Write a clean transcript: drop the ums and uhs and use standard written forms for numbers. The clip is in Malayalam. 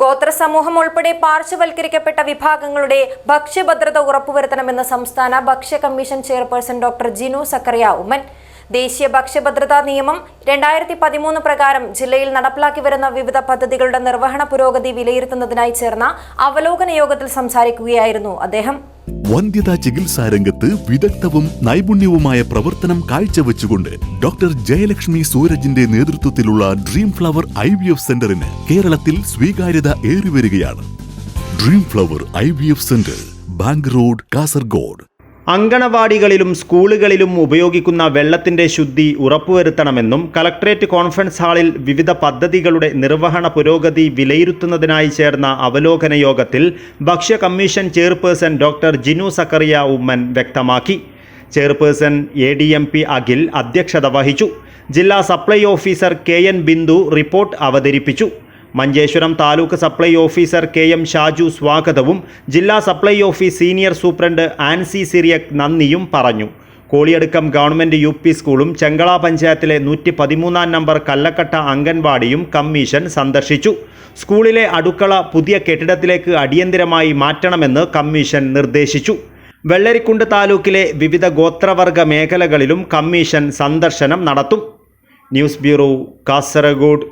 ഗോത്ര സമൂഹം ഉൾപ്പെടെ പാർശ്വവൽക്കരിക്കപ്പെട്ട വിഭാഗങ്ങളുടെ ഭക്ഷ്യഭദ്രത ഉറപ്പുവരുത്തണമെന്ന് സംസ്ഥാന ഭക്ഷ്യ commission chairperson doctor Jinu Zachariah Oommen. ദേശീയ ഭക്ഷ്യഭദ്രതാ നിയമം 2013 പ്രകാരം ജില്ലയിൽ നടപ്പിലാക്കി വരുന്ന വിവിധ പദ്ധതികളുടെ നിർവഹണ പുരോഗതി വിലയിരുത്തുന്നതിനായി ചേർന്ന അവലോകന യോഗത്തിൽ സംസാരിക്കുകയായിരുന്നു അദ്ദേഹം. വന്ധ്യതാ ചികിത്സാ രംഗത്ത് വിദഗ്ധവും നൈപുണ്യവുമായ പ്രവർത്തനം കാഴ്ചവെച്ചുകൊണ്ട് ഡോക്ടർ ജയലക്ഷ്മി സൂരജിന്റെ നേതൃത്വത്തിലുള്ള ഡ്രീം ഫ്ലവർ IVF സെന്ററിന് കേരളത്തിൽ സ്വീകാര്യത ഏറിവരികയാണ്. Dream flower IVF centre, bank road, Kasaragod. അങ്കണവാടികളിലും സ്കൂളുകളിലും ഉപയോഗിക്കുന്ന വെള്ളത്തിന്റെ ശുദ്ധി ഉറപ്പുവരുത്തണമെന്നും കളക്ടറേറ്റ് കോൺഫറൻസ് ഹാളിൽ വിവിധ പദ്ധതികളുടെ നിർവഹണ പുരോഗതി വിലയിരുത്തുന്നതിനായി ചേർന്ന അവലോകന യോഗത്തിൽ ഭക്ഷ്യ commission chairperson doctor Jinu Zachariah Oommen വ്യക്തമാക്കി. ചെയർപേഴ്സൺ ADMP അഖിൽ അധ്യക്ഷത വഹിച്ചു. ജില്ലാ supply officer KN Bindu report അവതരിപ്പിച്ചു. Manjeshwaram taluk supply officer KM Shaju സ്വാഗതവും ജില്ലാ supply office senior superintendent Ancy Cyriac നന്ദിയും പറഞ്ഞു. കോളിയടുക്കം ഗവൺമെൻറ് UP സ്കൂളും ചെങ്കള പഞ്ചായത്തിലെ 113 നമ്പർ കല്ലക്കട്ട അംഗൻവാടിയും കമ്മീഷൻ സന്ദർശിച്ചു. സ്കൂളിലെ അടുക്കള പുതിയ കെട്ടിടത്തിലേക്ക് അടിയന്തിരമായി മാറ്റണമെന്ന് കമ്മീഷൻ നിർദ്ദേശിച്ചു. വെള്ളരിക്കുണ്ട് താലൂക്കിലെ വിവിധ ഗോത്രവർഗ മേഖലകളിലും കമ്മീഷൻ സന്ദർശനം നടത്തും. News bureau, Kasaragod.